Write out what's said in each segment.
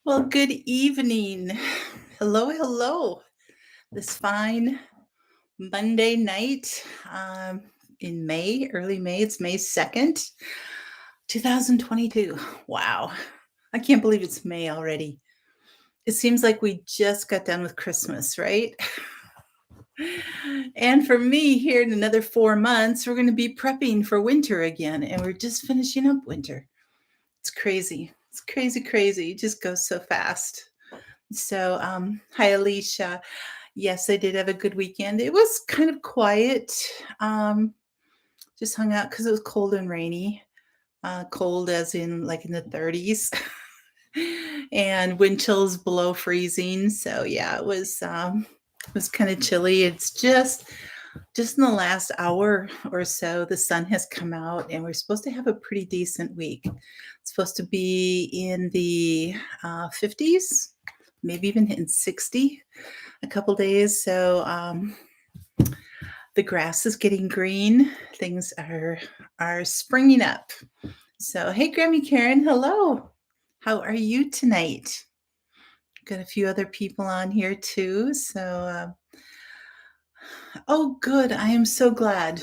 Well, good evening. Hello, hello. This fine Monday night in May, early May. It's May 2nd, 2022. Wow. I can't believe it's May already. It seems like we just got done with Christmas, right? And for me, here in another 4 months, we're going to be prepping for winter again. And we're just finishing up winter. It's crazy. It's crazy, crazy. It just goes so fast. So, hi, Alicia. Yes, I did have a good weekend. It was kind of quiet. Um, just hung out because it was cold and rainy. Cold as in like in the 30s, and wind chills below freezing. So yeah, it was kind of chilly. It's just in the last hour or so, the sun has come out, and we're supposed to have a pretty decent week. It's supposed to be in the 50s, maybe even hitting 60 a couple days. So the grass is getting green. Things are springing up. So hey, Grammy Karen, hello. How are you tonight? Got a few other people on here too. So oh, good. I am so glad.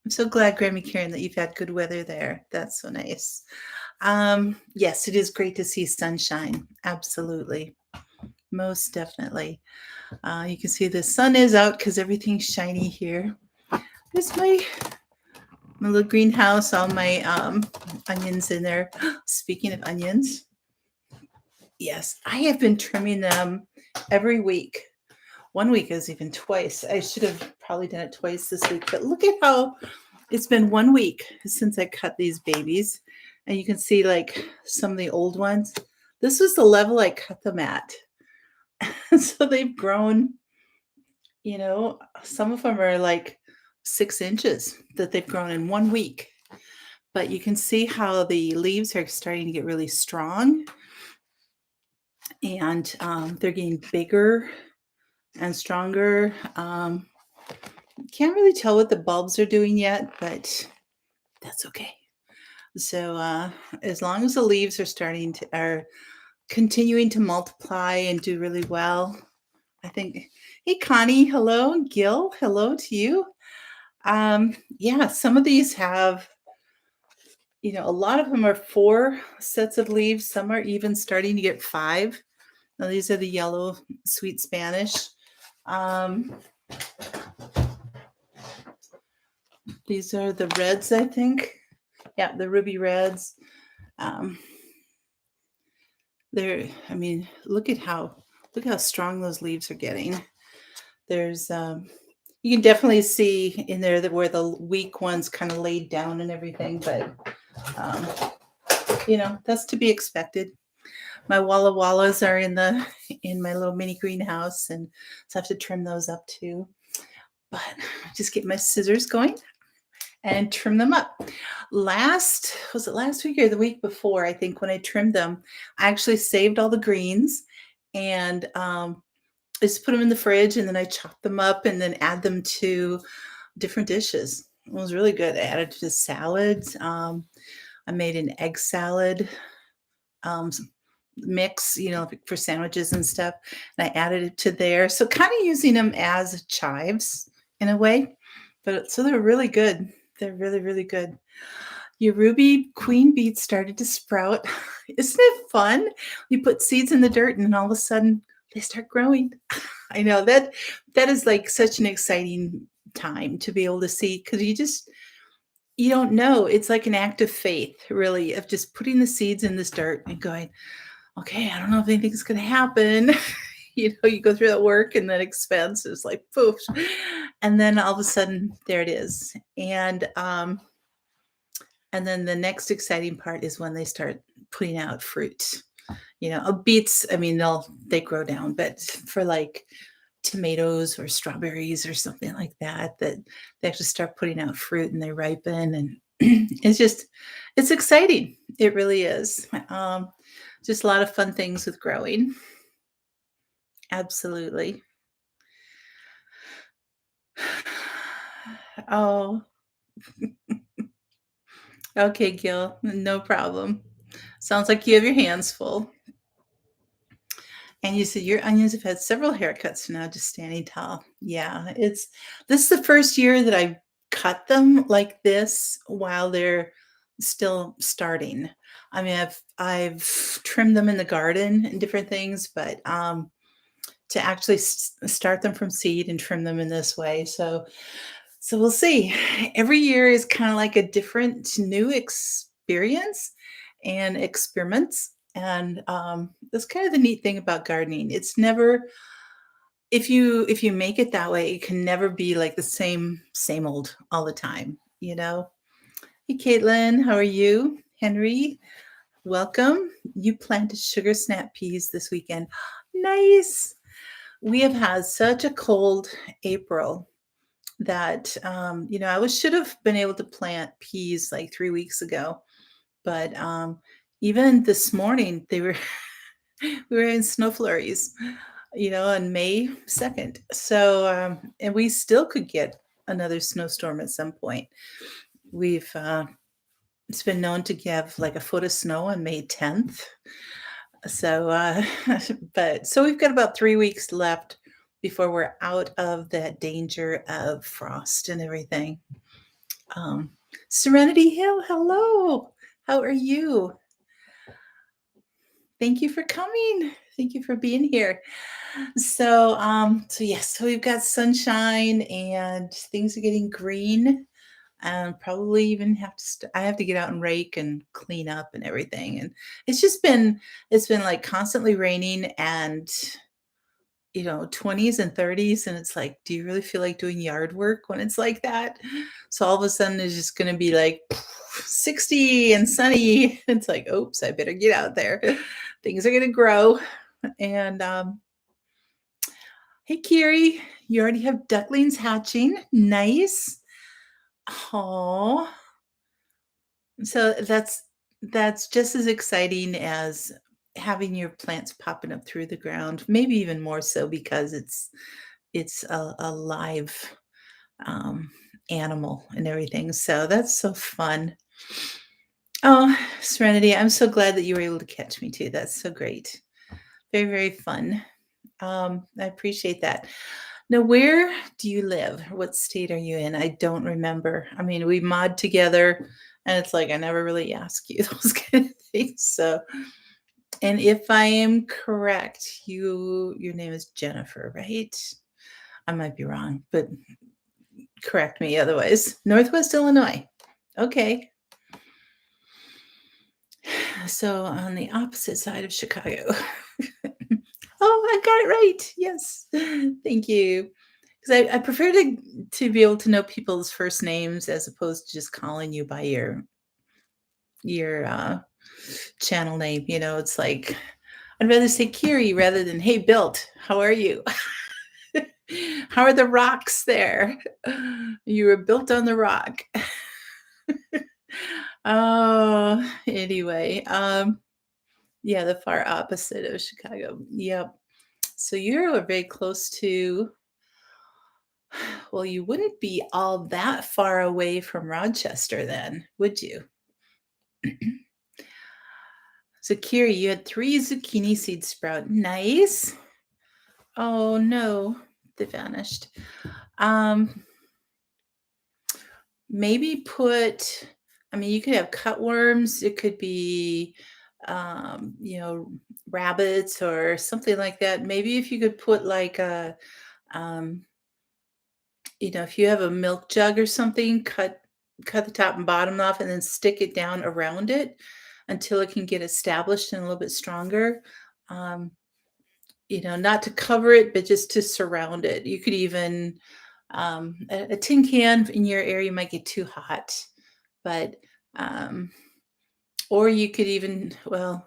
I'm so glad, Grammy Karen, that you've had good weather there. That's so nice. Yes, it is great to see sunshine. Absolutely. Most definitely. You can see the sun is out because everything's shiny here. There's my little greenhouse, all my onions in there. Speaking of onions, yes, I have been trimming them every week. One week is even twice. I should have probably done it twice this week, but look at how it's been 1 week since I cut these babies. And you can see like some of the old ones. This was the level I cut them at. So they've grown, some of them are like 6 inches that they've grown in 1 week. But you can see how the leaves are starting to get really strong, and they're getting bigger and stronger. Can't really tell what the bulbs are doing yet, but that's okay. So as long as the leaves are continuing to multiply and do really well, I think. Hey, Connie, hello. Gil, hello to you. Yeah, some of these have, a lot of them are 4 sets of leaves. Some are even starting to get 5. Now, these are the yellow sweet Spanish. These are the reds, I think. Yeah, the ruby reds. Look how strong those leaves are getting. There's you can definitely see in there that where the weak ones kind of laid down and everything, but that's to be expected. My Walla Wallas are in my little mini greenhouse, and so I have to trim those up too. But just get my scissors going and trim them up. Was it last week or the week before? I think when I trimmed them, I actually saved all the greens and just put them in the fridge, and then I chopped them up and then add them to different dishes. It was really good. I added to salads. I made an egg salad mix, for sandwiches and stuff. And I added it to there. So kind of using them as chives in a way. But so they're really good. They're really, really good. Your ruby queen beets started to sprout. Isn't it fun? You put seeds in the dirt and then all of a sudden they start growing. I know that is like such an exciting time to be able to see, because you don't know. It's like an act of faith, really, of just putting the seeds in this dirt and going, okay, I don't know if anything's going to happen. You go through that work and that expense is like poof. And then all of a sudden there it is. And then the next exciting part is when they start putting out fruit. Beets, they grow down, but for like tomatoes or strawberries or something like that they actually start putting out fruit and they ripen, and it's exciting. It really is. Just a lot of fun things with growing. Absolutely. Oh, okay, Gil, no problem. Sounds like you have your hands full. And you said your onions have had several haircuts now, just standing tall. Yeah, this is the first year that I cut them like this while they're still starting. I mean, I've trimmed them in the garden and different things, but to actually start them from seed and trim them in this way. So we'll see. Every year is kind of like a different new experience and experiments. And that's kind of the neat thing about gardening. It's never if you make it that way, it can never be like the same old all the time, you know? Hey Caitlin, how are you? Henry, welcome. You planted sugar snap peas this weekend. Nice. We have had such a cold April that I should have been able to plant peas like 3 weeks ago, but even this morning they were we were in snow flurries, on May 2nd. So and we still could get another snowstorm at some point. We've it's been known to give like a foot of snow on May 10th. So but so we've got about 3 weeks left before we're out of that danger of frost and everything. Um, Serenity Hill, hello. How are you? Thank you for coming. Thank you for being here. So yes, so we've got sunshine and things are getting green. And probably even I have to get out and rake and clean up and everything. And it's been like constantly raining and 20s and 30s, and it's like, do you really feel like doing yard work when it's like that? So all of a sudden it's just going to be like 60 and sunny. It's like, oops, I better get out there. Things are going to grow. And hey Kiri, you already have ducklings hatching. Nice. Oh, so that's just as exciting as having your plants popping up through the ground, maybe even more so because it's a live um, animal and everything. So that's so fun. Oh, Serenity, I'm so glad that you were able to catch me too. That's so great. Very, very fun. I appreciate that. Now, where do you live? What state are you in? I don't remember. I mean, we mod together, and it's like I never really ask you those kind of things. So, and if I am correct, your name is Jennifer, right? I might be wrong, but correct me otherwise. Northwest Illinois. Okay. So on the opposite side of Chicago. Oh, I got it right. Yes. Thank you. Because I prefer to be able to know people's first names as opposed to just calling you by your channel name. It's like I'd rather say Kiri rather than hey Bilt, how are you? How are the rocks there? You were built on the rock. Oh, anyway, yeah, the far opposite of Chicago. Yep. So you're very close to, well, you wouldn't be all that far away from Rochester then, would you? So Kiri, you had 3 zucchini seeds sprout. Nice. Oh no, they vanished. Maybe you could have cutworms. It could be, rabbits or something like that. Maybe if you could put like um, if you have a milk jug or something, cut the top and bottom off and then stick it down around it until it can get established and a little bit stronger. Um, not to cover it, but just to surround it. You could even a tin can in your area might get too hot, but or you could even, well,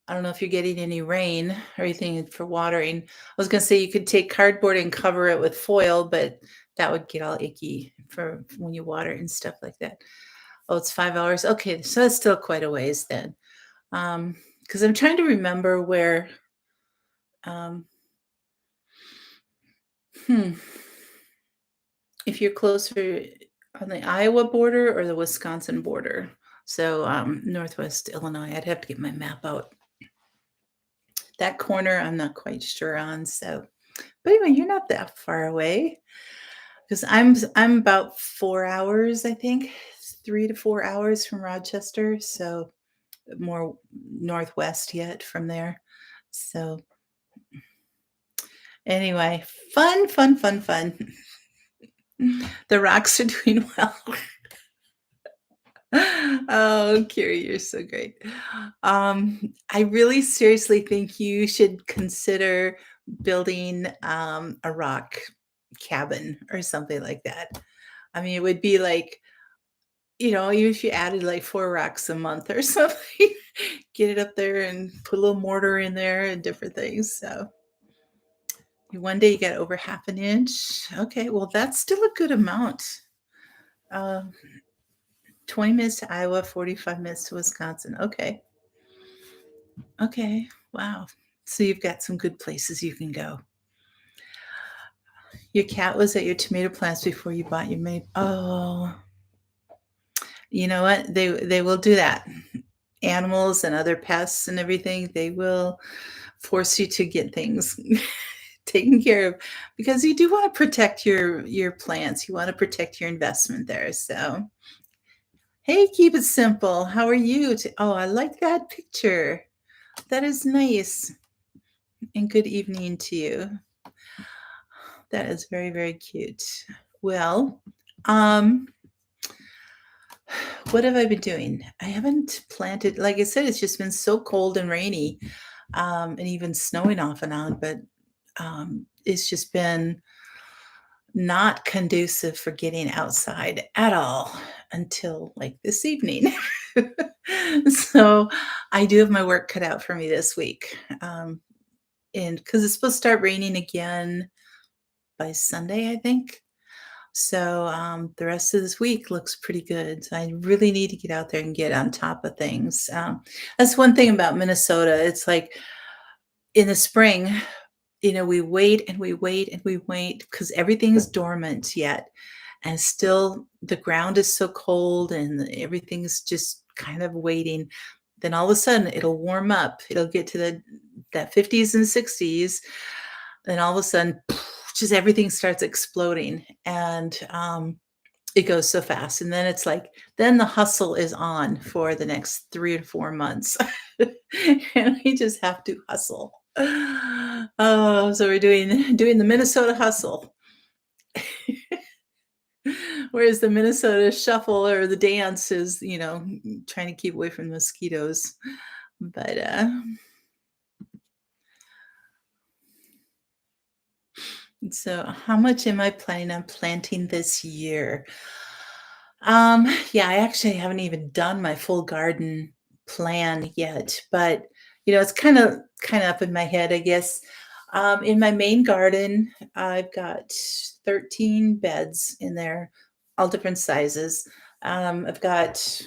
I don't know if you're getting any rain or anything for watering. I was going to say you could take cardboard and cover it with foil, but that would get all icky for when you water and stuff like that. Oh, it's 5 hours. Okay, so that's still quite a ways then. Because I'm trying to remember where. If you're closer on the Iowa border or the Wisconsin border. So Northwest Illinois, I'd have to get my map out That corner, I'm not quite sure on. So, but anyway, you're not that far away because I'm about 4 hours, I think, 3 to 4 hours from Rochester. So more northwest yet from there. So anyway, fun, fun, fun, fun. The rocks are doing well. Oh, Carrie, you're so great. I really seriously think you should consider building a rock cabin or something like that. I mean, it would be like, even if you added like 4 rocks a month or something, get it up there and put a little mortar in there and different things. So one day you get over half an inch. Okay, well, that's still a good amount. Um, 20 minutes to Iowa, 45 minutes to Wisconsin. Okay. Okay. Wow. So you've got some good places you can go. Your cat was at your tomato plants before you bought your maple. Oh, you know what? They will do that. Animals and other pests and everything, they will force you to get things taken care of because you do want to protect your plants. You want to protect your investment there. So, hey, keep it simple. How are you? Oh, I like that picture. That is nice. And good evening to you. That is very, very cute. Well, what have I been doing? I haven't planted, like I said, it's just been so cold and rainy, and even snowing off and on, but it's just been not conducive for getting outside at all until like this evening. So I do have my work cut out for me this week. And because it's supposed to start raining again by Sunday, I think. So the rest of this week looks pretty good. So I really need to get out there and get on top of things. That's one thing about Minnesota. It's like in the spring, we wait and we wait and we wait because everything's dormant yet. And still the ground is so cold and everything's just kind of waiting. Then all of a sudden it'll warm up. It'll get to that 50s and 60s. Then all of a sudden, just everything starts exploding. And it goes so fast. And then it's like, then the hustle is on for the next 3 to 4 months. And we just have to hustle. Oh, so we're doing the Minnesota hustle. Whereas the Minnesota shuffle or the dance is, trying to keep away from mosquitoes. But so how much am I planning on planting this year? Yeah, I actually haven't even done my full garden plan yet, but it's kind of up in my head, I guess. In my main garden, I've got 13 beds in there, all different sizes. I've got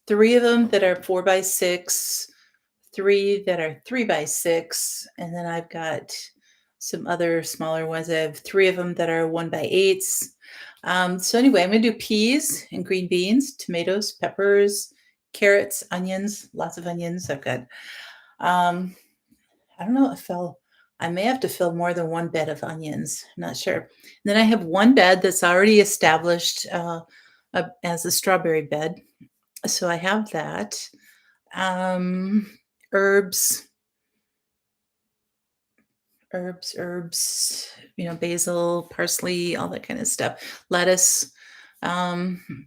3 of them that are 4x6, 3 that are 3x6, and then I've got some other smaller ones. I have 3 of them that are 1x8s. So anyway, I'm gonna do peas and green beans, tomatoes, peppers, carrots, onions, lots of onions. I've got, um, I don't know if I may have to fill more than 1 bed of onions. I'm not sure. Then I have 1 bed that's already established as a strawberry bed. So I have that. Herbs, basil, parsley, all that kind of stuff, lettuce.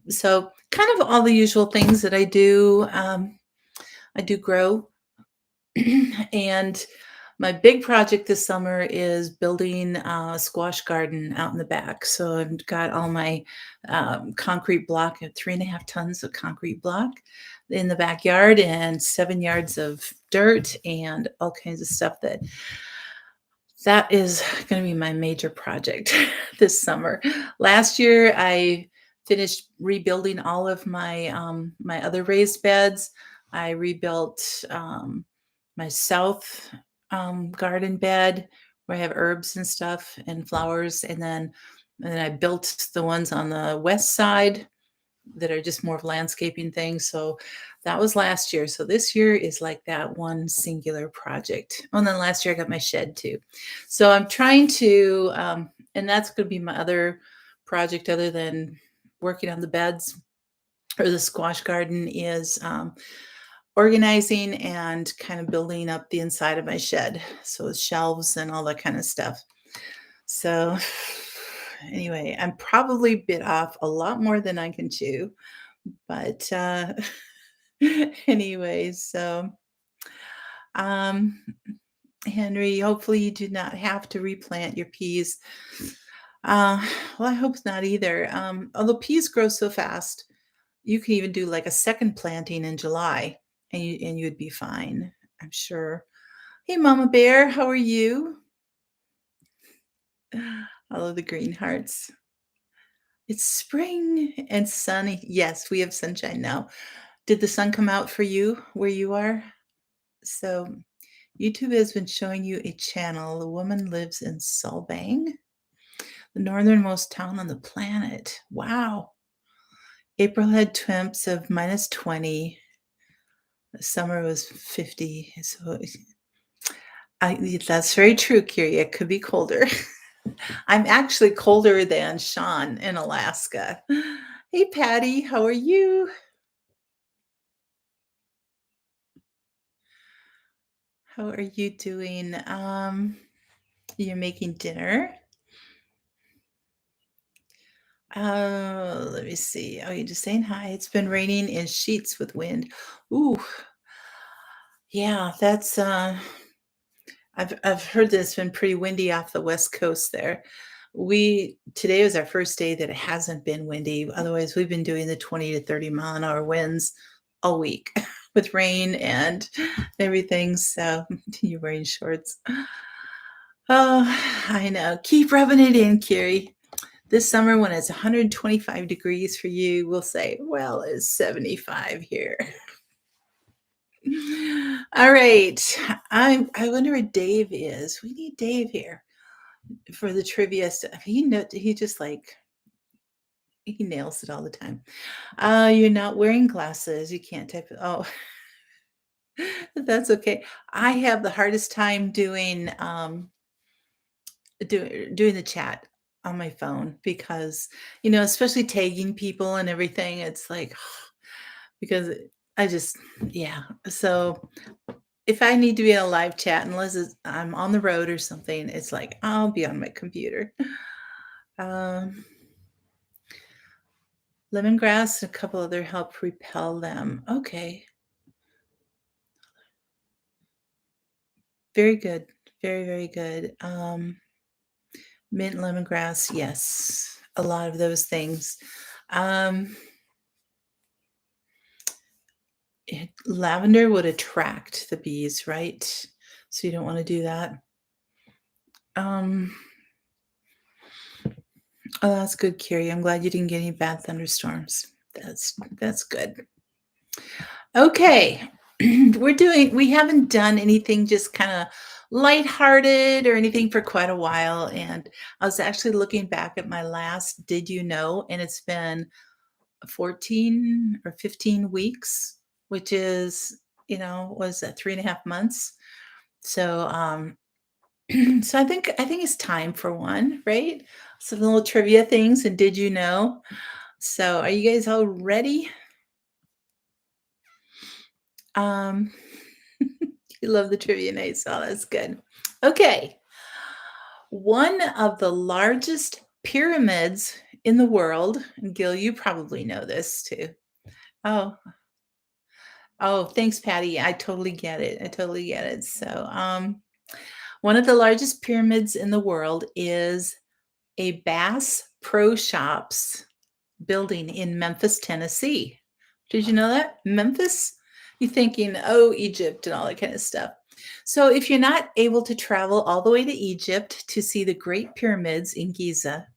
So kind of all the usual things that I do. I do grow. And my big project this summer is building a squash garden out in the back. So I've got all my concrete block, 3.5 tons of concrete block in the backyard and 7 yards of dirt and all kinds of stuff that is going to be my major project this summer. Last year, I finished rebuilding all of my other raised beds. I rebuilt my south garden bed where I have herbs and stuff and flowers, and then I built the ones on the west side that are just more of landscaping things. So that was last year. So this year is like that one singular project. Oh, and then last year I got my shed too. So I'm trying to, and that's going to be my other project other than working on the beds or the squash garden is organizing and kind of building up the inside of my shed. So shelves and all that kind of stuff. So anyway, I'm probably bit off a lot more than I can chew, but anyway, so um, Henry, hopefully you do not have to replant your peas. Uh, well, I hope not either. Although peas grow so fast, you can even do like a second planting in July, and you'd be fine, I'm sure. Hey, Mama Bear, how are you? All of the green hearts. It's spring and sunny. Yes, we have sunshine now. Did the sun come out for you where you are? So, YouTube has been showing you a channel. The woman lives in Solbang, the northernmost town on the planet. Wow. April had temps of -20. Summer was 50. So that's very true, Kiri. It could be colder. I'm actually colder than Sean in Alaska. Hey, Patty, how are you? How are you doing? You're making dinner? Oh, let me see. Oh, you're just saying hi. It's been raining in sheets with wind. Ooh, yeah, that's I've heard that it's been pretty windy off the west coast there. We Today was our first day that it hasn't been windy. Otherwise, we've been doing the 20 to 30 mile an hour winds all week with rain and everything. So you're wearing shorts. Oh, I know. Keep rubbing it in, Kiri. This summer, when it's 125 degrees for you, we'll say, well, it's 75 here. All right. I wonder where Dave is. We need Dave here for the trivia stuff. He just like he nails it all the time. You're not wearing glasses. You can't type it. Oh, that's okay. I have the hardest time doing the chat on my phone because, especially tagging people and everything, it's like because I just yeah. So if I need to be in a live chat, unless I'm on the road or something, it's like I'll be on my computer. Um, Lemongrass and a couple other help repel them. Okay. Very good. Very, very good. Mint lemongrass, yes. A lot of those things. Um, Lavender would attract the bees, right? So you don't want to do that. Um, oh, that's good, Kiri. I'm glad you didn't get any bad thunderstorms. That's good. Okay. We haven't done anything just kind of lighthearted or anything for quite a while. And I was actually looking back at my last Did You Know? And it's been 14 or 15 weeks, which is, was that 3.5 months. So, so I think it's time for one, right? Some little trivia things. And Did You Know? So are you guys all ready? Um, you love the trivia night, so that's good. Okay. One of the largest pyramids in the world, and Gil, you probably know this too. Oh, oh, thanks, Patty. I totally get it. I totally get it. So, one of the largest pyramids in the world is a Bass Pro Shops building in Memphis, Tennessee. Did you know that? Memphis? You're thinking, oh, Egypt and all that kind of stuff. So, if you're not able to travel all the way to Egypt to see the Great Pyramids in Giza,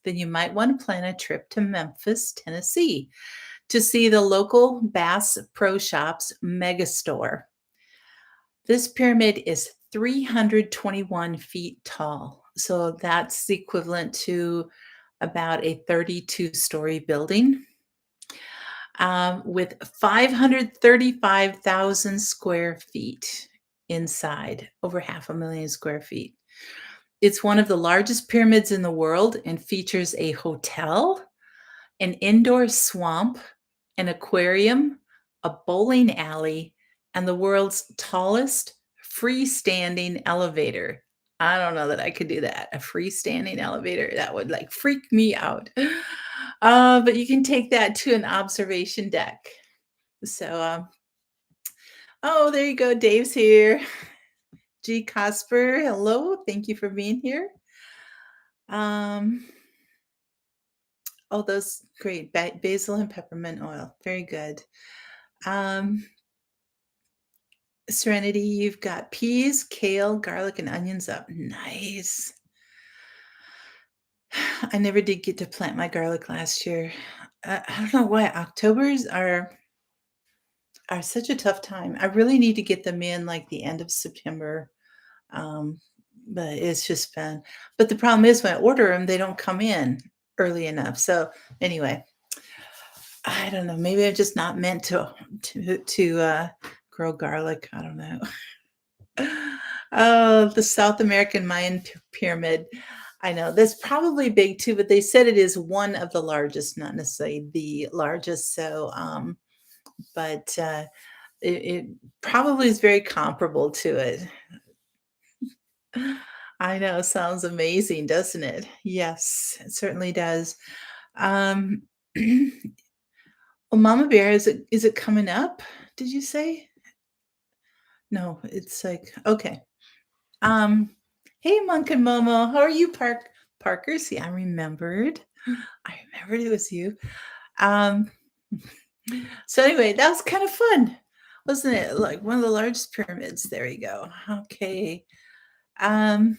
then you might want to plan a trip to Memphis, Tennessee to see the local Bass Pro Shops megastore. This pyramid is 321 feet tall. So that's the equivalent to about a 32-story building. with 535,000 square feet inside, over 500,000 square feet. It's one of the largest pyramids in the world and features a hotel, an indoor swamp, an aquarium, a bowling alley, and the world's tallest freestanding elevator. I don't know that I could do that. A freestanding elevator, that would like freak me out. But you can take that to an observation deck. So, oh, there you go. Dave's here. G. Cosper, hello. Thank you for being here. Um, oh, those great basil and peppermint oil. Very good. Serenity, you've got peas, kale, garlic, and onions up. Nice. I never did get to plant my garlic last year. I don't know why Octobers are such a tough time. I really need to get them in like the end of September. Um, but it's just been. But the problem is when I order them, they don't come in early enough. So anyway, I don't know. Maybe I'm just not meant to grow garlic. I don't know. Oh, the South American Mayan pyramid. I know that's probably big too, but they said it is one of the largest, not necessarily the largest. So, but it probably is very comparable to it. I know, sounds amazing, doesn't it? Yes, it certainly does. Um, well, Mama Bear, is it coming up? Did you say? No, it's like okay. Um, hey, Monk and Momo, how are you, Parker? See, I remembered. I remembered it was you. Um, so anyway, that was kind of fun, wasn't it? Like one of the largest pyramids. There you go. Okay. Um,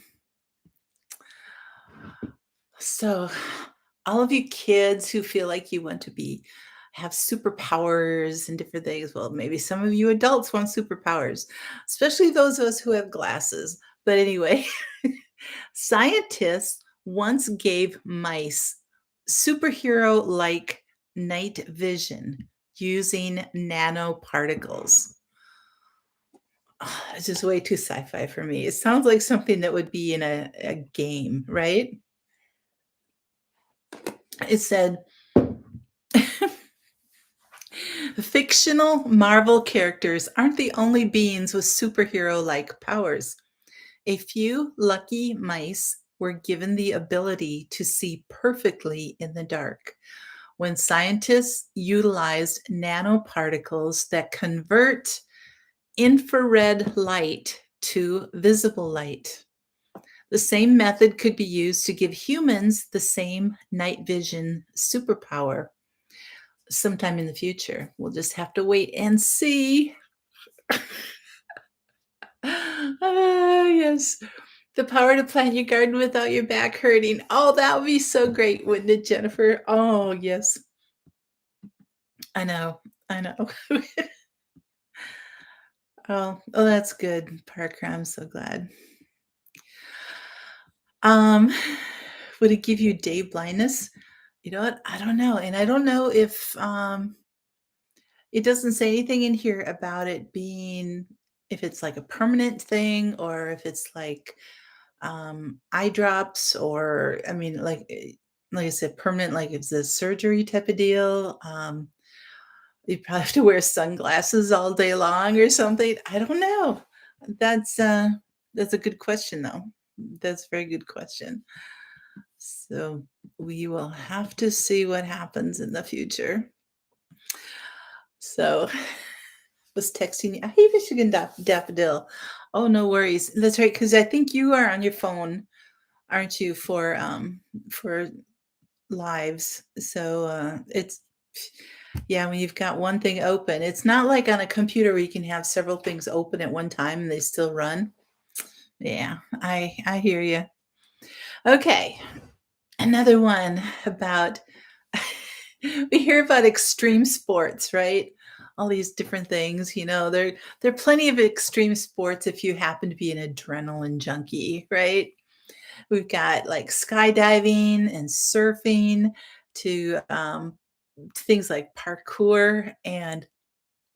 so all of you kids who feel like you want to have superpowers and different things. Well, maybe some of you adults want superpowers, especially those of us who have glasses. But anyway, scientists once gave mice superhero like night vision using nanoparticles. Oh, it's just way too sci fi for me. It sounds like something that would be in a game, right? It said fictional Marvel characters aren't the only beings with superhero like powers. A few lucky mice were given the ability to see perfectly in the dark when scientists utilized nanoparticles that convert infrared light to visible light. The same method could be used to give humans the same night vision superpower sometime in the future. We'll just have to wait and see. Yes. The power to plant your garden without your back hurting. Oh, that would be so great, wouldn't it, Jennifer? Oh, yes. I know. I know. Oh, that's good, Parker. I'm so glad. Um, would it give you day blindness? You know what? I don't know. And I don't know if it doesn't say anything in here about it being if it's like a permanent thing or if it's like eye drops or I mean like I said, permanent, like it's a surgery type of deal. You probably have to wear sunglasses all day long or something. I don't know. That's that's a good question though. That's a very good question. So we will have to see what happens in the future. So was texting you. Hey, Michigan Daffodil. Oh, no worries. That's right, because I think you are on your phone, aren't you, for lives. So it's yeah, when you've got one thing open, it's not like on a computer where you can have several things open at one time and they still run. Yeah, I hear you. Okay, another one about we hear about extreme sports, right? All these different things, there are plenty of extreme sports if you happen to be an adrenaline junkie, right? We've got like skydiving and surfing to things like parkour and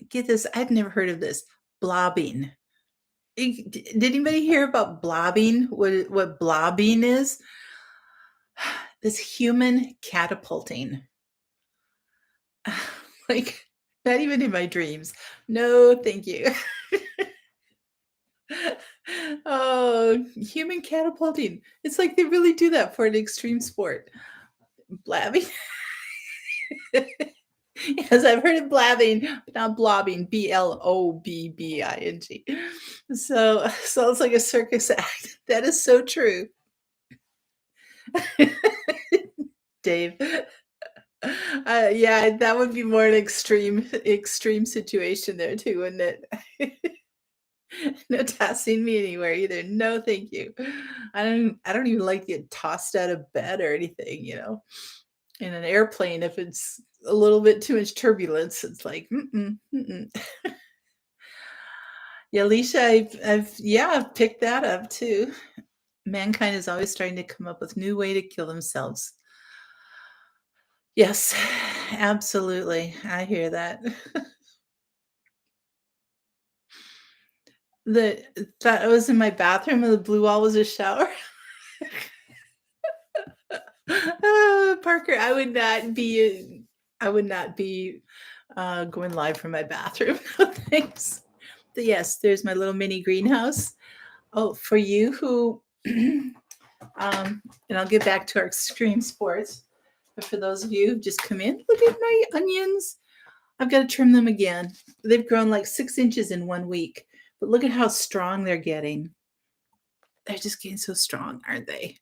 get this, I've never heard of this, blobbing. Did anybody hear about blobbing? What blobbing is? This human catapulting. Like, not even in my dreams. No, thank you. Oh, human catapulting. It's like they really do that for an extreme sport. Blabbing. Yes, I've heard of blabbing, but not blobbing. Blobbing. So it's like a circus act. That is so true. Dave. Yeah, that would be more an extreme situation there too, wouldn't it? No tossing me anywhere either. No, thank you. I don't even like to get tossed out of bed or anything, in an airplane. If it's a little bit too much turbulence, it's like, mm-mm, mm-mm. Yeah, Alicia, I've picked that up too. Mankind is always trying to come up with new way to kill themselves. Yes, absolutely. I hear that. The That was in my bathroom and the blue wall was a shower. Parker, I would not be going live from my bathroom. No, thanks. But yes, there's my little mini greenhouse. Oh, for you who, and I'll get back to our extreme sports. But for those of you who just come in, look at my onions. I've got to trim them again. They've grown like 6 inches in 1 week, but look at how strong they're getting. They're just getting so strong, aren't they?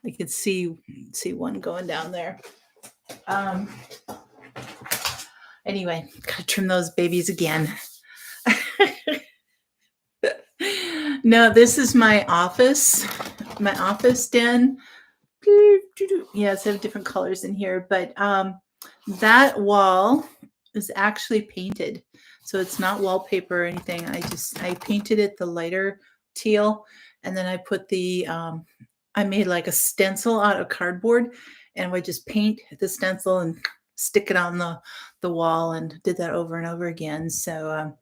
I could see one going down there. Anyway, gotta trim those babies again. No, this is my office den. Yes, I have different colors in here, but that wall is actually painted. So it's not wallpaper or anything. I painted it the lighter teal, and then I put I made like a stencil out of cardboard, and I just paint the stencil and stick it on the wall, and did that over and over again. So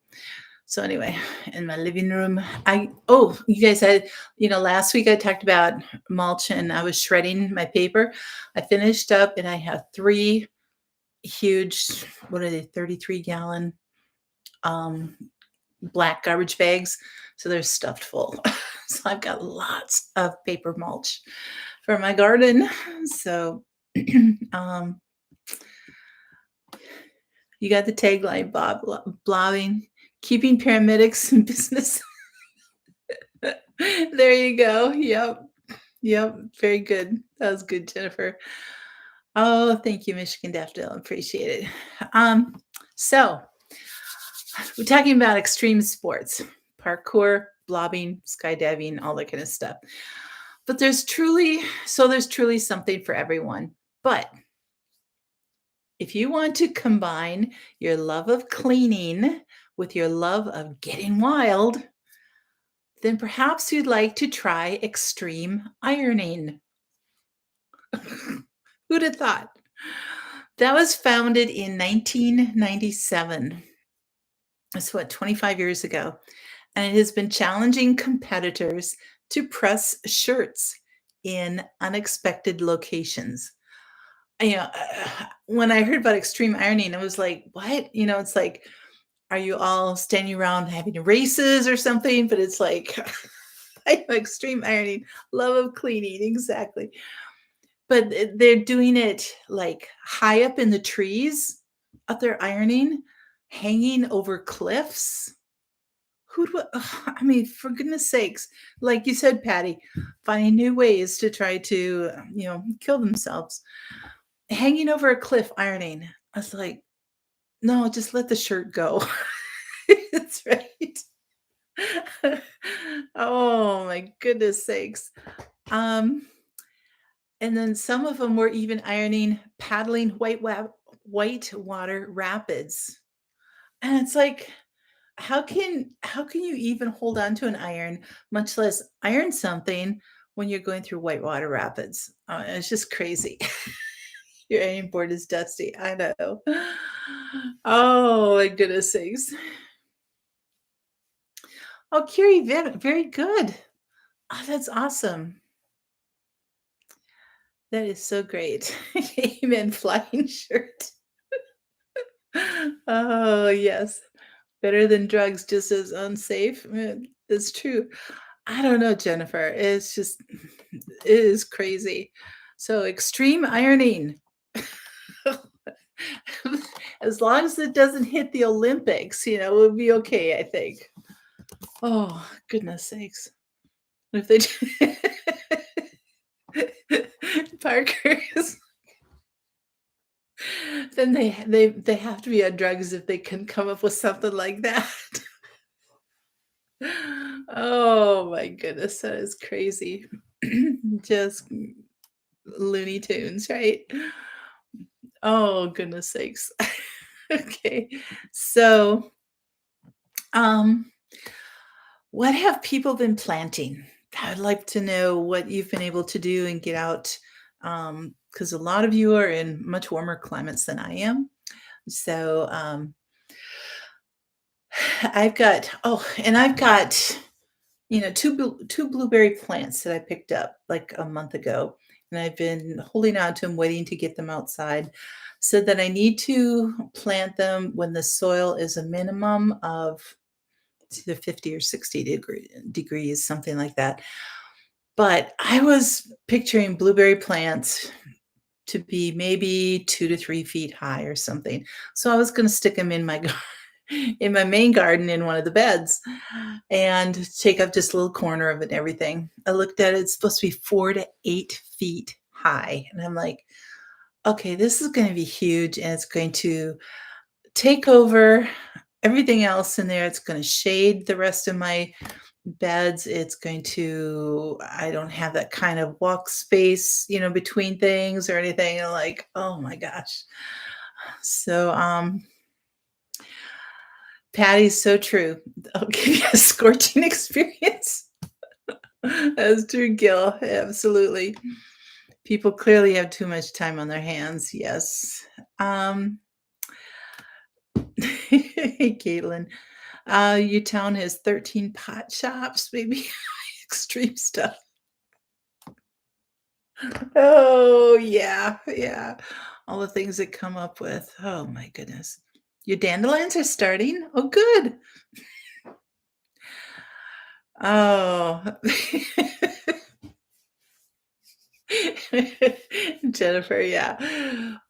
anyway, in my living room, you guys had, last week I talked about mulch and I was shredding my paper. I finished up and I have 3 huge, what are they, 33-gallon black garbage bags. So they're stuffed full. So I've got lots of paper mulch for my garden. So you got the tagline, Bob, blobbing, keeping paramedics in business. There you go. Yep. Very good. That was good, Jennifer. Oh, thank you, Michigan Daffodil. Appreciate it. So we're talking about extreme sports, parkour, blobbing, skydiving, all that kind of stuff. But there's truly something for everyone. But if you want to combine your love of cleaning with your love of getting wild, then perhaps you'd like to try extreme ironing. Who'd have thought? That was founded in 1997. That's 25 years ago. And it has been challenging competitors to press shirts in unexpected locations. When I heard about extreme ironing, I was like, what? It's like, are you all standing around having races or something? But it's like, extreme ironing, love of cleaning, exactly. But they're doing it like high up in the trees, up there ironing, hanging over cliffs. For goodness sakes, like you said, Patty, finding new ways to try to, kill themselves. Hanging over a cliff ironing. I was like, no, just let the shirt go. That's right. Oh my goodness sakes. And then some of them were even ironing, paddling whitewater rapids. And it's like, how can you even hold on to an iron, much less iron something when you're going through whitewater rapids? It's just crazy. Your ironing board is dusty. I know. Oh my goodness sakes. Oh, Curie, very good. Oh, that's awesome. That is so great. Amen. Flying shirt. Oh, yes. Better than drugs, just as unsafe. That's true. I don't know, Jennifer. It's just, it is crazy. So, extreme ironing. As long as it doesn't hit the Olympics, we'll be okay, I think. Oh, goodness sakes. If they Parker's, then they have to be on drugs if they can come up with something like that. Oh my goodness, that is crazy. Just Looney Tunes, right? Oh, goodness sakes. Okay. So, um, what have people been planting? I'd like to know what you've been able to do and get out, because a lot of you are in much warmer climates than I am. So, I've got, 2 blueberry plants that I picked up, like, a month ago, and I've been holding on to them, waiting to get them outside, so that I need to plant them when the soil is a minimum of, it's either 50 or 60 degrees, something like that. But I was picturing blueberry plants to be maybe 2 to 3 feet high or something. So I was gonna stick them in my in my main garden in one of the beds and take up just a little corner of it and everything. I looked at it, it's supposed to be 4 to 8 feet high, and I'm like, "Okay, this is gonna be huge, and it's going to take over everything else in there. It's gonna shade the rest of my beds. It's going to I don't have that kind of walk space, between things or anything." And like, oh my gosh. So, Patty's so true. I'll give you a scorching experience. That's true, Gil. Absolutely. People clearly have too much time on their hands. Yes. Um, hey, Caitlin. Your town has 13 pot shops, maybe extreme stuff. Oh, yeah, yeah. All the things that come up with. Oh my goodness. Your dandelions are starting? Oh, good. Oh. Jennifer, yeah.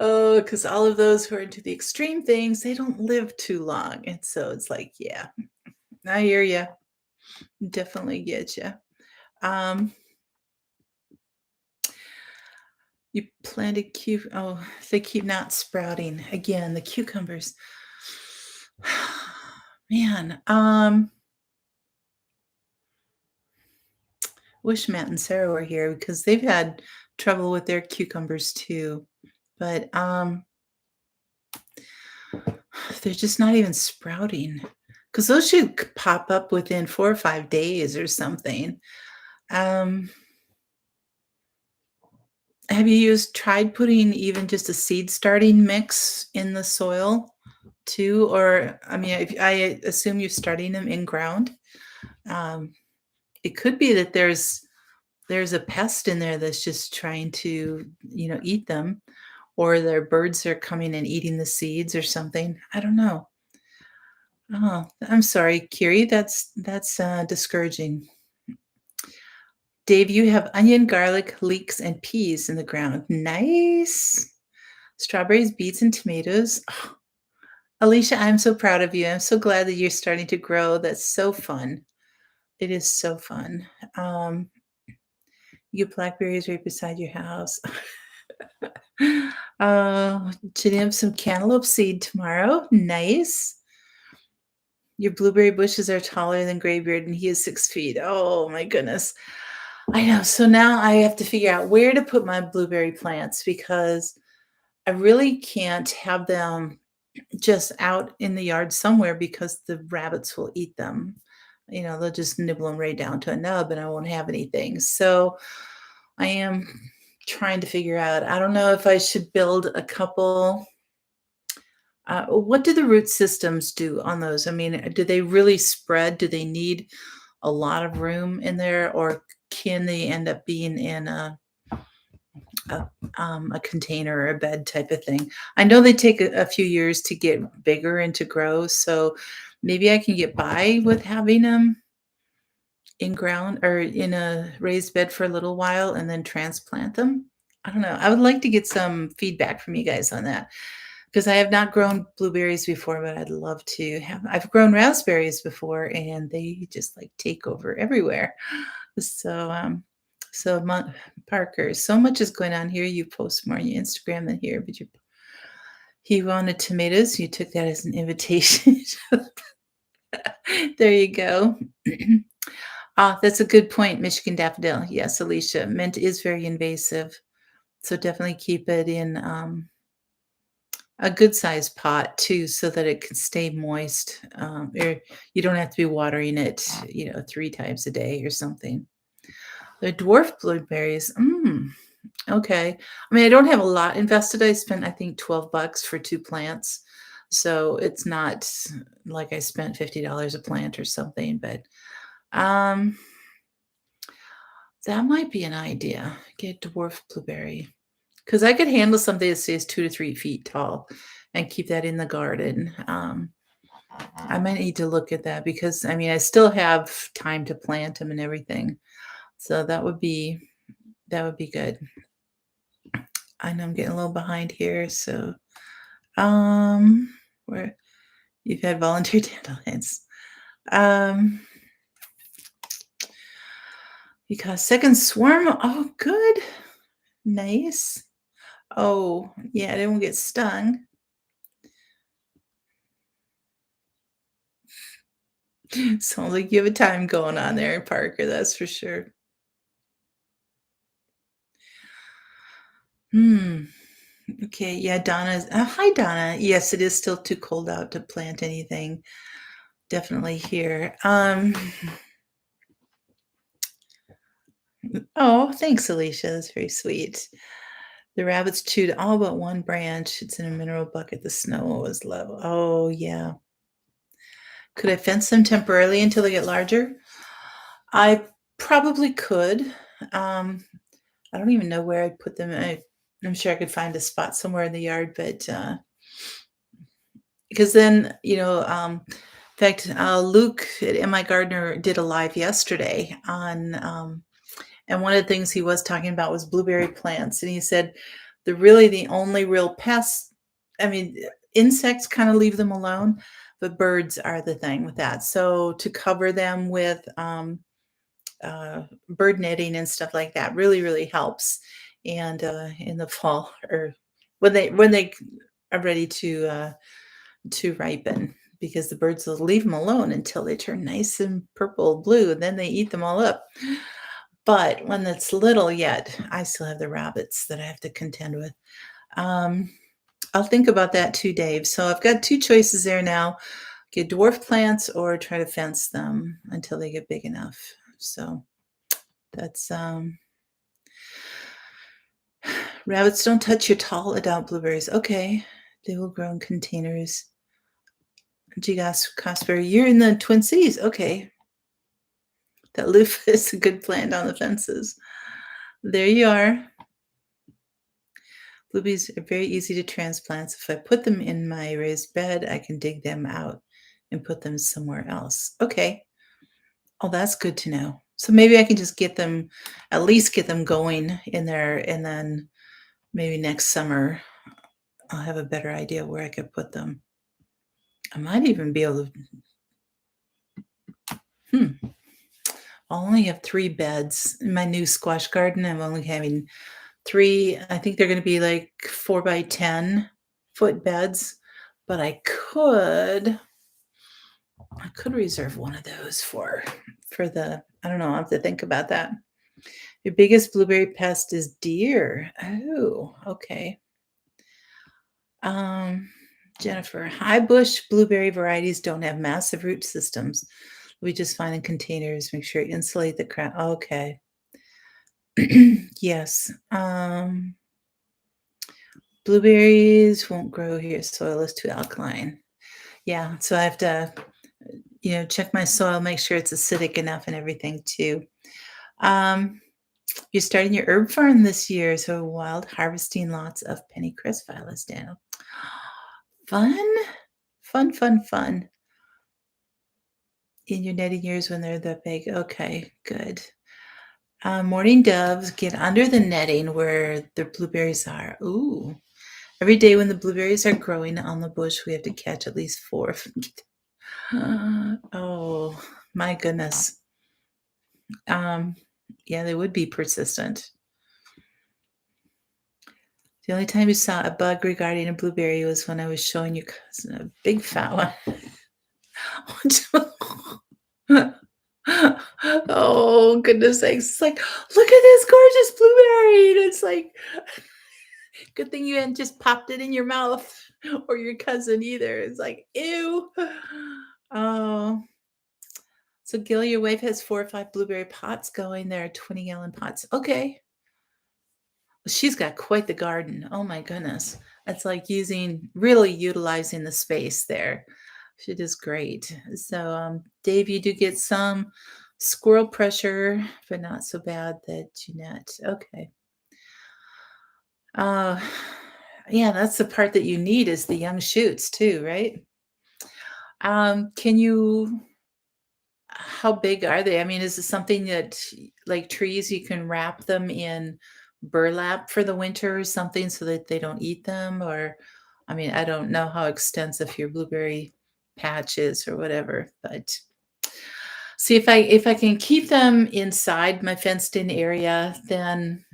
Oh, because all of those who are into the extreme things, they don't live too long. And so it's like, yeah, I hear you. Definitely get you. Um, you planted oh, they keep not sprouting. Again, the cucumbers. Man, wish Matt and Sarah were here because they've had trouble with their cucumbers too. But they're just not even sprouting. Because those should pop up within 4 or 5 days or something. Um, have you tried putting even just a seed starting mix in the soil too? Or, I mean, if I assume you're starting them in ground. Um, it could be that there's a pest in there that's just trying to, eat them, or their birds are coming and eating the seeds or something. I don't know. Oh, I'm sorry, Kiri. That's discouraging. Dave, you have onion, garlic, leeks, and peas in the ground. Nice. Strawberries, beets, and tomatoes. Oh, Alicia, I'm so proud of you. I'm so glad that you're starting to grow. That's so fun. It is so fun. Um, you get blackberries right beside your house. Should have some cantaloupe seed tomorrow. Nice. Your blueberry bushes are taller than Graybeard, and he is 6 feet. Oh my goodness. I know. So now I have to figure out where to put my blueberry plants because I really can't have them just out in the yard somewhere because the rabbits will eat them. They'll just nibble them right down to a nub and I won't have anything. So I am trying to figure out. I don't know if I should build a couple. What do the root systems do on those? I mean, do they really spread? Do they need a lot of room in there, or can they end up being in a, a container or a bed type of thing? I know they take a few years to get bigger and to grow, so maybe I can get by with having them in ground or in a raised bed for a little while and then transplant them. I don't know. I would like to get some feedback from you guys on that because I have not grown blueberries before, but I'd love to have. I've grown raspberries before, and they just like take over everywhere. So, Parker, so much is going on here. You post more on your Instagram than here, but he wanted tomatoes. You took that as an invitation. There you go. Ah, that's a good point, Michigan daffodil. Yes, Alicia, mint is very invasive, so definitely keep it in a good sized pot too, so that it can stay moist. Or you don't have to be watering it, 3 times a day or something. The dwarf blueberries. Okay. I mean, I don't have a lot invested. I spent, I think, $12 for 2 plants. So it's not like I spent $50 a plant or something, but um, that might be an idea. Get dwarf blueberry. Because I could handle something that stays 2 to 3 feet tall and keep that in the garden. I might need to look at that because I mean I still have time to plant them and everything. So that would be good. I know I'm getting a little behind here. So where you've had volunteer dandelions. Because second swarm. Oh, good. Nice. Oh, yeah, they won't get stung. Sounds like you have a time going on there, Parker, that's for sure. Hmm. Okay, yeah, Donna's hi, Donna. Yes, it is still too cold out to plant anything. Definitely here. Oh, thanks, Alicia. That's very sweet. The rabbits chewed all but one branch. It's in a mineral bucket. The snow was low. Oh, yeah. Could I fence them temporarily until they get larger? I probably could. I don't even know where I'd put them. I'm sure I could find a spot somewhere in the yard, but because then, in fact, Luke at My Gardener did a live yesterday on, and one of the things he was talking about was blueberry plants. And he said, the only real pests, I mean, insects kind of leave them alone, but birds are the thing with that. So to cover them with bird netting and stuff like that really, really helps. And in the fall or when they are ready to ripen, because the birds will leave them alone until they turn nice and purple blue, and then they eat them all up. But when it's little yet, I still have the rabbits that I have to contend with. Um, I'll think about that too, Dave. So I've got 2 choices there now: get dwarf plants or try to fence them until they get big enough. So that's rabbits don't touch your tall adult blueberries. Okay, they will grow in containers. Gigas Cosper, you're in the Twin Cities. Okay, that loofah is a good plant on the fences. There you are. Blueberries are very easy to transplant. If I put them in my raised bed, I can dig them out and put them somewhere else. Okay. Oh, that's good to know. So maybe I can just at least get them going in there, and then maybe next summer I'll have a better idea where I could put them. I might even be able to. I'll only have 3 beds in my new squash garden. I'm only having 3. I think they're going to be like 4 by 10 foot beds, but I could reserve one of those for I don't know. I'll have to think about that. Your biggest blueberry pest is deer. Oh, okay. Jennifer, high bush blueberry varieties don't have massive root systems. We just find in containers. Make sure you insulate the crown. Okay. Yes. Blueberries won't grow here. Soil is too alkaline. Yeah, so I have to, check my soil, make sure it's acidic enough and everything too. Um, you're starting your herb farm this year, so wild harvesting lots of pennycress violets, Daniel. Fun, fun, fun, fun. In your netting years when they're that big. Okay, good. Mourning doves get under the netting where the blueberries are. Ooh. Every day when the blueberries are growing on the bush, we have to catch at least four. Oh, my goodness. Um, yeah, they would be persistent. The only time you saw a bug regarding a blueberry was when I was showing your cousin a big fat one. Oh, goodness sakes. It's like, look at this gorgeous blueberry. And it's like, good thing you hadn't just popped it in your mouth or your cousin either. It's like, ew. Oh. So Gil, your wife has 4 or 5 blueberry pots going. There are 20-gallon pots. Okay. She's got quite the garden. Oh my goodness. That's like really utilizing the space there. She does great. So, Dave, you do get some squirrel pressure, but not so bad that Jeanette. Okay. Uh, yeah, that's the part that you need is the young shoots too, right? Can you How big are they? I mean, is it something that, like trees, you can wrap them in burlap for the winter or something so that they don't eat them? Or, I mean, I don't know how extensive your blueberry patch is or whatever, but see if I can keep them inside my fenced in area, then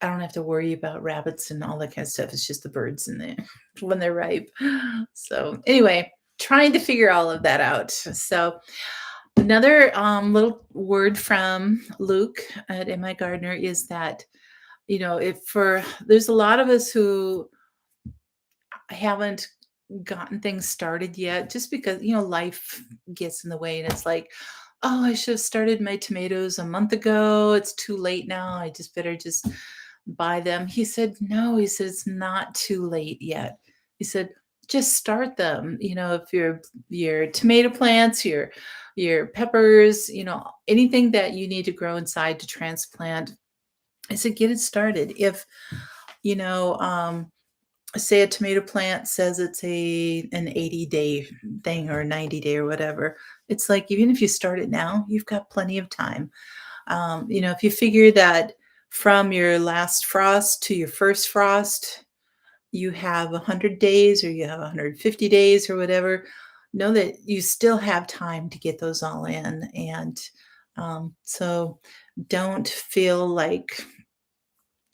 I don't have to worry about rabbits and all that kind of stuff. It's just the birds in there when they're ripe. So anyway, trying to figure all of that out. So another little word from Luke at My Gardener is that, if there's a lot of us who haven't gotten things started yet just because, life gets in the way and it's like, oh, I should have started my tomatoes a month ago. It's too late now. I just better just buy them. He said, no, he said, it's not too late yet. He said, just start them. If your tomato plants, your peppers, anything that you need to grow inside to transplant. I said, get it started. If, you know, say a tomato plant says it's an 80-day thing or a 90-day or whatever, it's like, even if you start it now, you've got plenty of time. If you figure that from your last frost to your first frost, you have 100 days or you have 150 days or whatever, know that you still have time to get those all in. And so don't feel like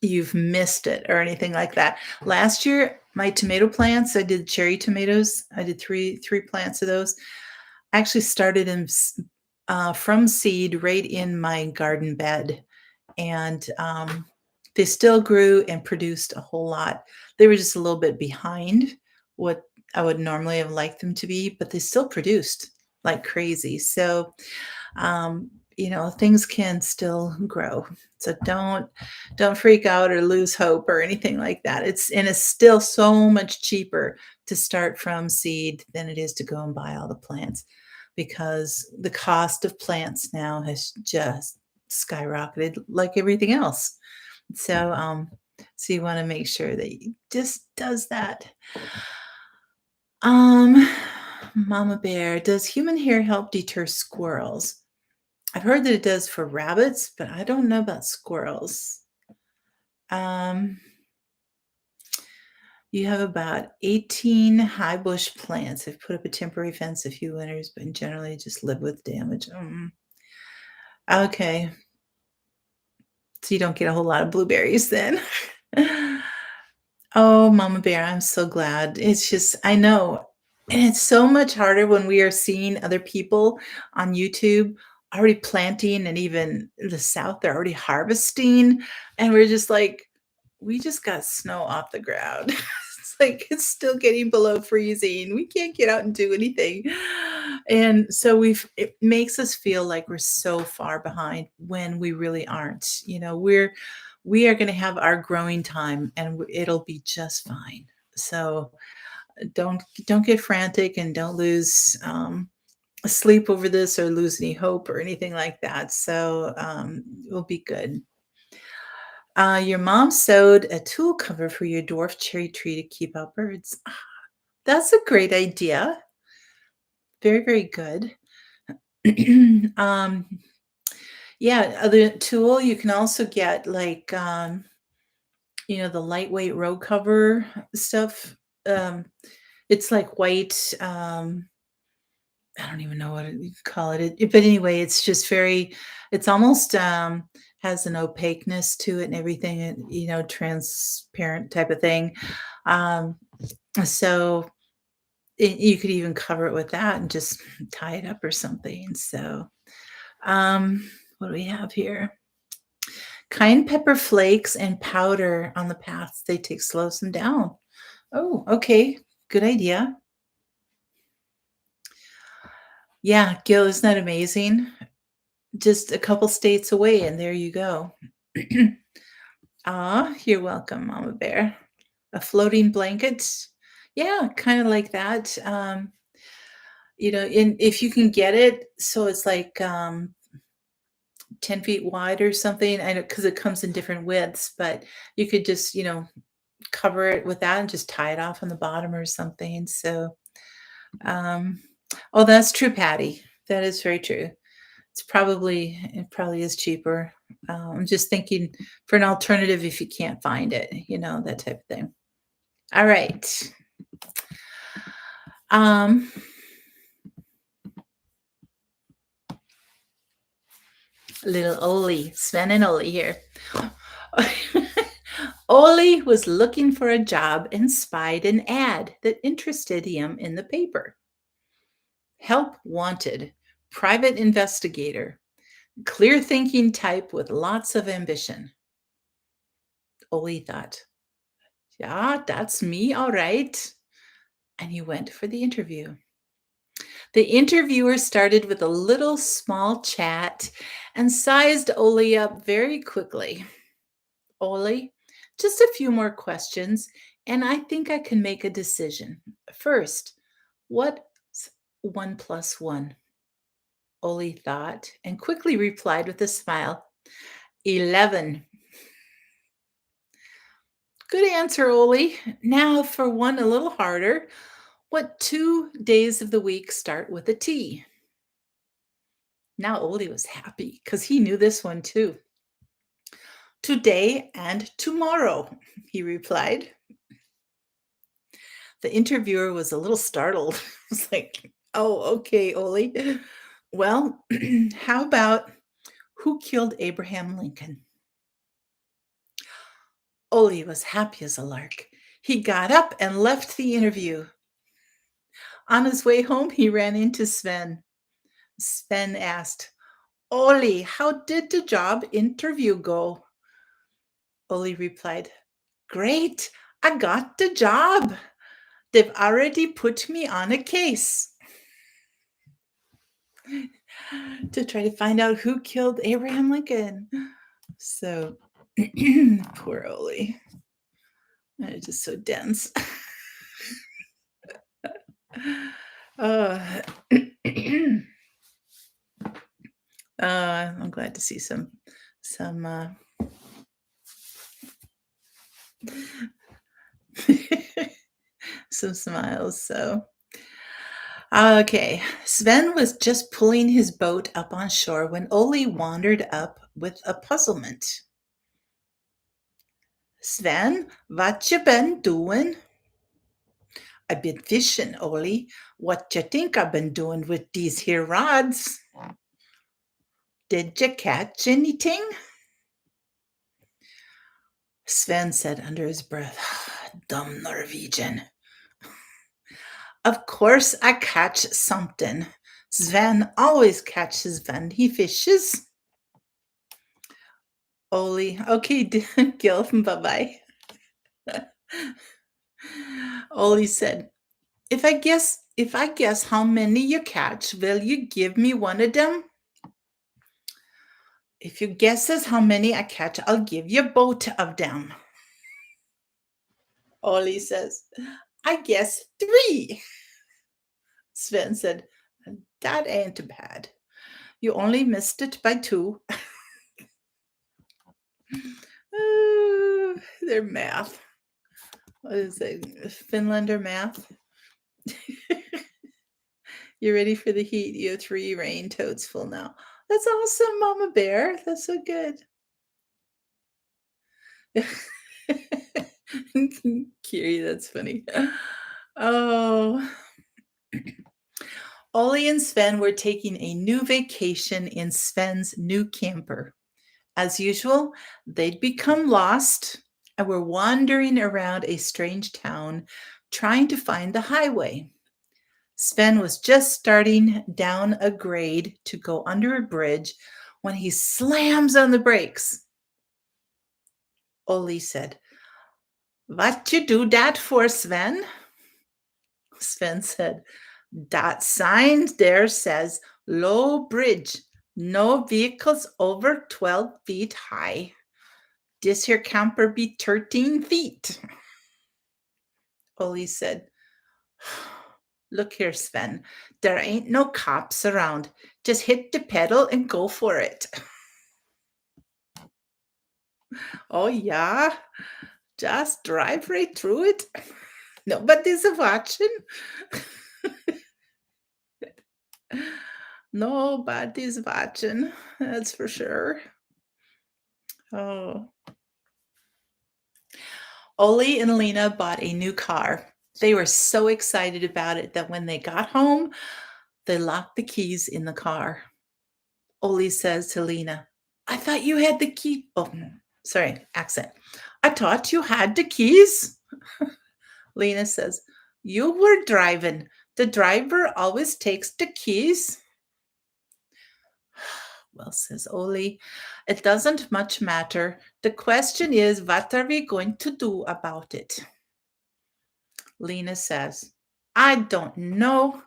you've missed it or anything like that. Last year, my tomato plants, I did cherry tomatoes. I did three plants of those. I actually started them from seed right in my garden bed, and they still grew and produced a whole lot. They were just a little bit behind what I would normally have liked them to be, but they still produced like crazy. So things can still grow. So don't freak out or lose hope or anything like that. It's still so much cheaper to start from seed than it is to go and buy all the plants, because the cost of plants now has just skyrocketed like everything else. So you want to make sure that you just does that. Mama Bear, does human hair help deter squirrels? I've heard that it does for rabbits, but I don't know about squirrels. Um, you have about 18 high bush plants. I've put up a temporary fence a few winters, but generally just live with damage. Okay. So you don't get a whole lot of blueberries then. Oh, Mama Bear, I'm so glad. It's just, I know. And it's so much harder when we are seeing other people on YouTube already planting, and even in the South, they're already harvesting. And we're just like, we just got snow off the ground. It's like it's still getting below freezing. We can't get out and do anything. And so it makes us feel like we're so far behind when we really aren't. We are going to have our growing time and it'll be just fine. So don't get frantic and don't lose sleep over this or lose any hope or anything like that. So we'll be good. Your mom sewed a tulle cover for your dwarf cherry tree to keep out birds. That's a great idea. Very, very good. um, yeah, the tulle you can also get like the lightweight row cover stuff. It's like white. I don't even know what you call it. But anyway, it's just it's almost has an opaqueness to it and everything, and transparent type of thing. Um, so you could even cover it with that and just tie it up or something. So, what do we have here? Cayenne pepper flakes and powder on the paths they take slows them down. Oh, okay. Good idea. Yeah, Gil, isn't that amazing? Just a couple states away, and there you go. You're welcome, Mama Bear. A floating blanket. Yeah, kind of like that. If you can get it, so it's like 10 feet wide or something. I know because it comes in different widths, but you could just, cover it with that and just tie it off on the bottom or something. So, um, oh, that's true, Patty. That is very true. It probably is cheaper. I'm just thinking for an alternative if you can't find it, that type of thing. All right. Little Oli, Sven and Oli here. Oli was looking for a job and spied an ad that interested him in the paper. Help wanted, private investigator, clear thinking type with lots of ambition. Oli thought, yeah, that's me, all right. And he went for the interview. The interviewer started with a little small chat and sized Oli up very quickly. Oli, just a few more questions, and I think I can make a decision. First, what's 1 plus 1? Oli thought and quickly replied with a smile, 11. Good answer, Oli. Now for one a little harder. What 2 days of the week start with a T? Now Oli was happy because he knew this one too. Today and tomorrow, he replied. The interviewer was a little startled. It's like, oh, okay, Oli. Well, how about who killed Abraham Lincoln? Oli was happy as a lark. He got up and left the interview. On his way home, he ran into Sven. Sven asked, Oli, how did the job interview go? Oli replied, Great, I got the job. They've already put me on a case to try to find out who killed Abraham Lincoln. So, poor Oli. It's just so dense. I'm glad to see some some smiles. So, okay. Sven was just pulling his boat up on shore when Oli wandered up with a puzzlement. Sven, what you been doing? I've been fishing, Oli. What you think I've been doing with these here rods? Did you catch anything? Sven said under his breath, Dumb Norwegian. Of course I catch something. Sven always catches when he fishes. Oli, okay, Gil, bye-bye. Ollie said, if I guess how many you catch, will you give me one of them? If you guesses how many I catch, I'll give you both of them. Ollie says, I guess 3. Sven said, that ain't bad. You only missed it by 2. Their math. What is it? Finlander math? You're ready for the heat. You have 3 rain toads full now. That's awesome, Mama Bear. That's so good. Kiri, that's funny. Oh. Ollie and Sven were taking a new vacation in Sven's new camper. As usual, they'd become lost and were wandering around a strange town trying to find the highway. Sven was just starting down a grade to go under a bridge when he slams on the brakes. Ollie said, What you do that for, Sven? Sven said, That sign there says low bridge, no vehicles over 12 feet high. This here camper be 13 feet. Ollie said, Look here, Sven. There ain't no cops around. Just hit the pedal and go for it. Oh, yeah? Just drive right through it? Nobody's watching. Nobody's watching. That's for sure. Oh. Ollie and Lena bought a new car. They were so excited about it that when they got home, they locked the keys in the car. Ollie says to Lena, I thought you had the key. Oh, sorry, accent. I thought you had the keys. Lena says, You were driving. The driver always takes the keys. Well, says Ollie, it doesn't much matter. The question is, what are we going to do about it? Lena says, I don't know,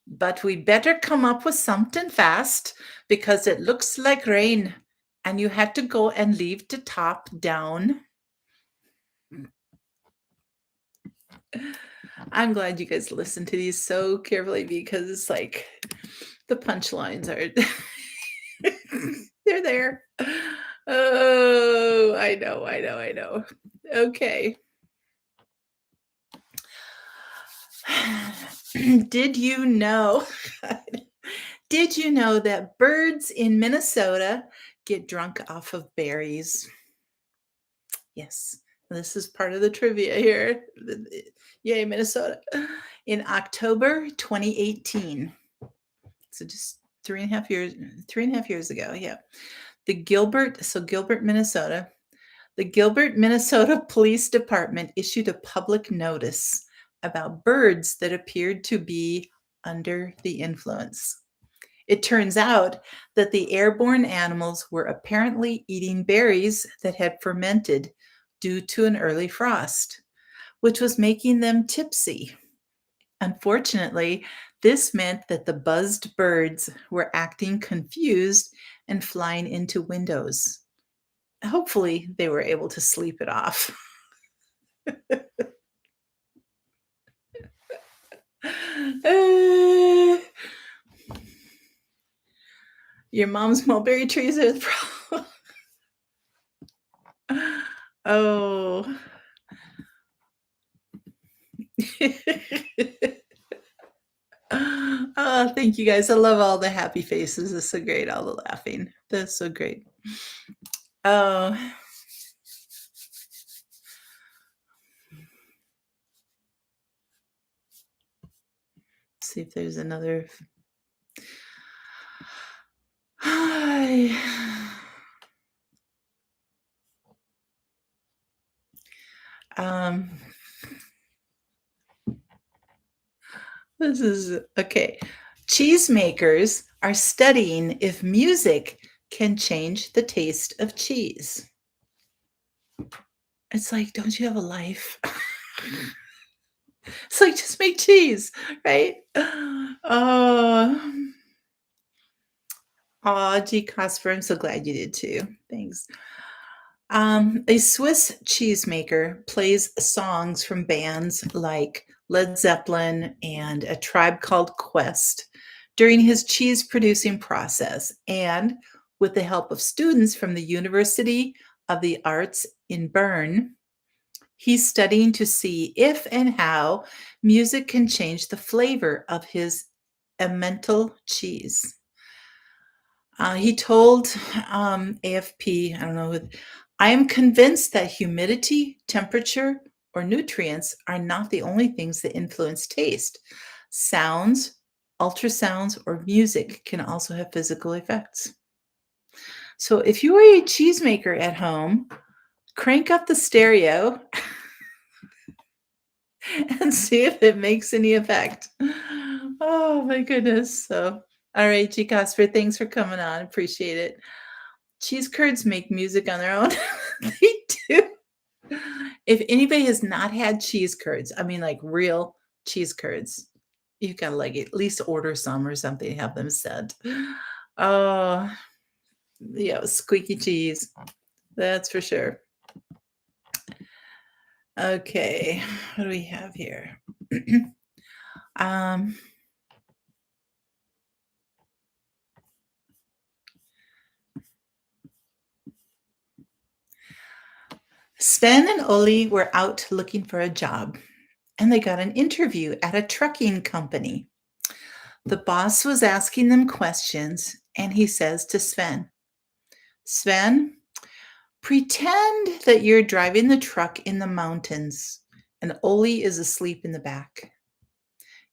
but we better come up with something fast because it looks like rain and you had to go and leave the top down. I'm glad you guys listen to these so carefully because it's like the punchlines are they're there. Oh, I know. Okay. Did you know that birds in Minnesota get drunk off of berries? Yes. This is part of the trivia here. Yay, Minnesota. In October 2018. So just 3.5 years ago. Yeah. Gilbert, Minnesota. The Gilbert, Minnesota Police Department issued a public notice about birds that appeared to be under the influence. It turns out that the airborne animals were apparently eating berries that had fermented due to an early frost, which was making them tipsy. Unfortunately, this meant that the buzzed birds were acting confused and flying into windows. Hopefully, they were able to sleep it off. Your mom's mulberry trees are the problem. Oh. Oh, thank you guys. I love all the happy faces. It's so great. All the laughing. That's so great. Oh. See if there's another. Hi. This is okay. Cheesemakers are studying if music can change the taste of cheese. It's like, don't you have a life? It's like, just make cheese, right? Oh, aw, gee, Casper, I'm so glad you did too. Thanks. A Swiss cheesemaker plays songs from bands like Led Zeppelin and A Tribe Called Quest during his cheese producing process. And with the help of students from the University of the Arts in Bern, he's studying to see if and how music can change the flavor of his emmental cheese. He told AFP, I don't know, I am convinced that humidity, temperature, or nutrients are not the only things that influence taste. Sounds, ultrasounds, or music can also have physical effects. So if you are a cheesemaker at home, crank up the stereo and see if it makes any effect. Oh my goodness. So, all right, G. Casper, thanks for coming on. Appreciate it. Cheese curds make music on their own. They do. If anybody has not had cheese curds, I mean, like real cheese curds, you've got to like at least order some or something, have them sent. Oh, yeah, squeaky cheese. That's for sure. Okay, what do we have here? um, Sven and Oli were out looking for a job, and they got an interview at a trucking company. The boss was asking them questions, and he says to Sven, Sven, pretend that you're driving the truck in the mountains and Oli is asleep in the back.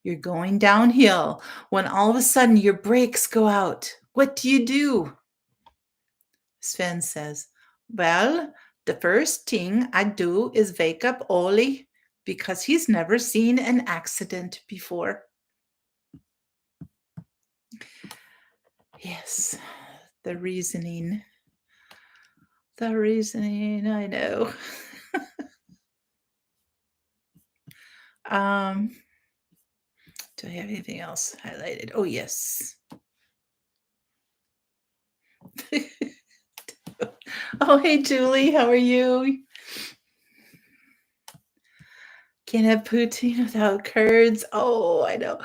You're going downhill when all of a sudden your brakes go out. What do you do? Sven says, well, the first thing I do is wake up Oli because he's never seen an accident before. Yes, the reasoning. The reasoning, I know. Do I have anything else highlighted? Oh, yes. Oh, hey, Julie, how are you? Can't have poutine without curds. Oh, I know.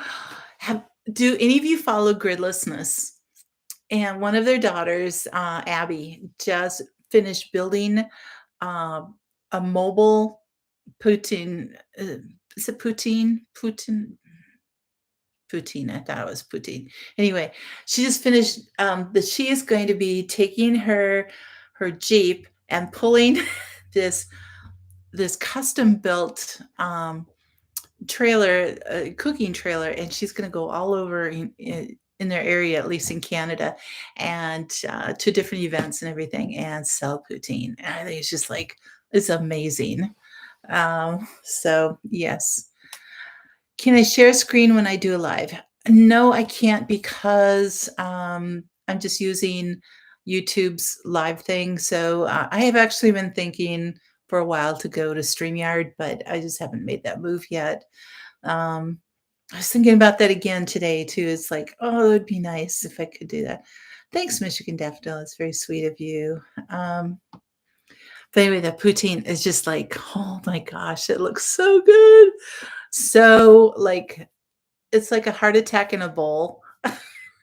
Do any of you follow Gridlessness? And one of their daughters, Abby, just finished building a mobile poutine. Is it poutine? Poutine. I thought it was poutine. Anyway, she just finished. She is going to be taking her Jeep and pulling this custom built trailer, cooking trailer, and she's going to go all over in their area, at least in Canada, and to different events and everything, and sell poutine. And I think it's just like, it's amazing. So yes. Can I share a screen when I do a live? No, I can't because I'm just using YouTube's live thing. So I have actually been thinking for a while to go to StreamYard, but I just haven't made that move yet. I was thinking about that again today too. It's like, oh, it would be nice if I could do that. Thanks, Michigan Daffodil. It's very sweet of you. But anyway, that poutine is just like, oh my gosh, it looks so good. So like, it's like a heart attack in a bowl.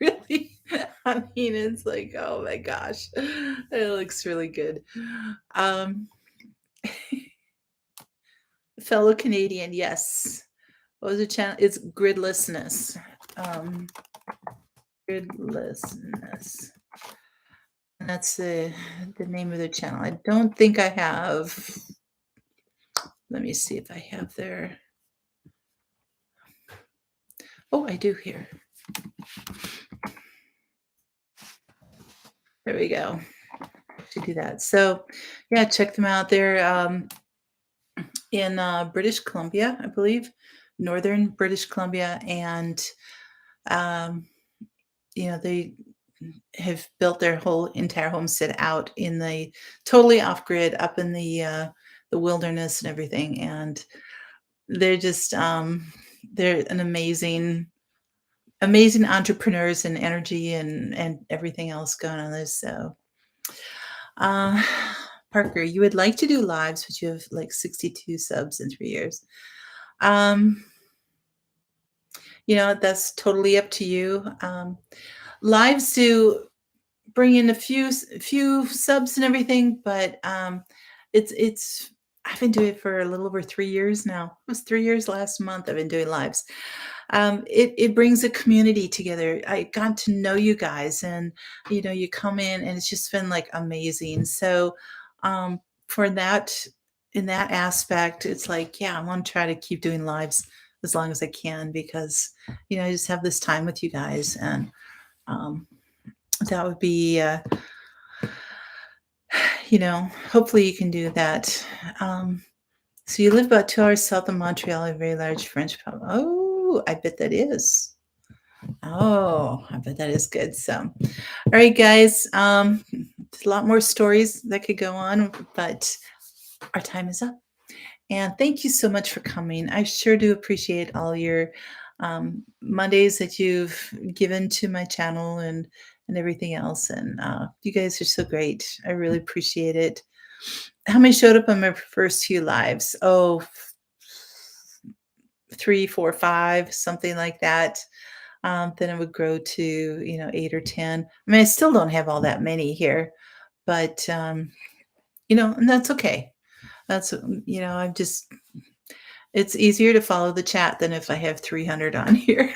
Really? I mean, it's like, oh my gosh, it looks really good. Um, fellow Canadian, yes. What was the channel? It's Gridlessness. Gridlessness. And that's the name of the channel. I don't think I have. Let me see if I have their. Oh, I do here. There we go. To do that. So, yeah, check them out. They're in British Columbia, I believe, northern British Columbia, and they have built their whole entire homestead out in the totally off grid, up in the wilderness and everything, and they're just they're an amazing entrepreneurs and energy and everything else going on there. So uh Parker, you would like to do lives, but you have like 62 subs in 3 years. um that's totally up to you. Lives do bring in a few subs and everything, but it's I've been doing it for a little over 3 years now. It was 3 years last month. I've been doing lives. It brings a community together. I got to know you guys, and you come in, and it's just been like amazing. So, um, for that, in that aspect, it's like, yeah, I want to try to keep doing lives as long as I can, because I just have this time with you guys, and um, that would be hopefully you can do that. So you live about 2 hours south of Montreal, a very large French pub. Oh, I bet that is. Oh, I bet that is good. So, all right, guys. There's a lot more stories that could go on, but our time is up. And thank you so much for coming. I sure do appreciate all your Mondays that you've given to my channel and everything else. And you guys are so great. I really appreciate it. How many showed up on my first few lives? Oh, 3, 4, 5, something like that. Then it would grow to 8 or 10. I mean, I still don't have all that many here, but and that's okay. That's I'm just it's easier to follow the chat than if I have 300 on here.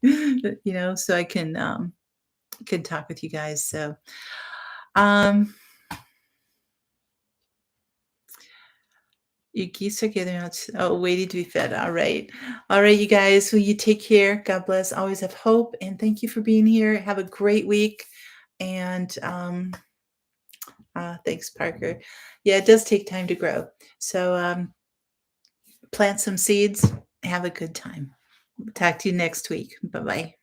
So I can talk with you guys. So your geese are getting out. Oh, waiting to be fed. All right. All right, you guys. Well, you take care. God bless. Always have hope. And thank you for being here. Have a great week. And thanks, Parker. Yeah, it does take time to grow. So plant some seeds. Have a good time. Talk to you next week. Bye-bye.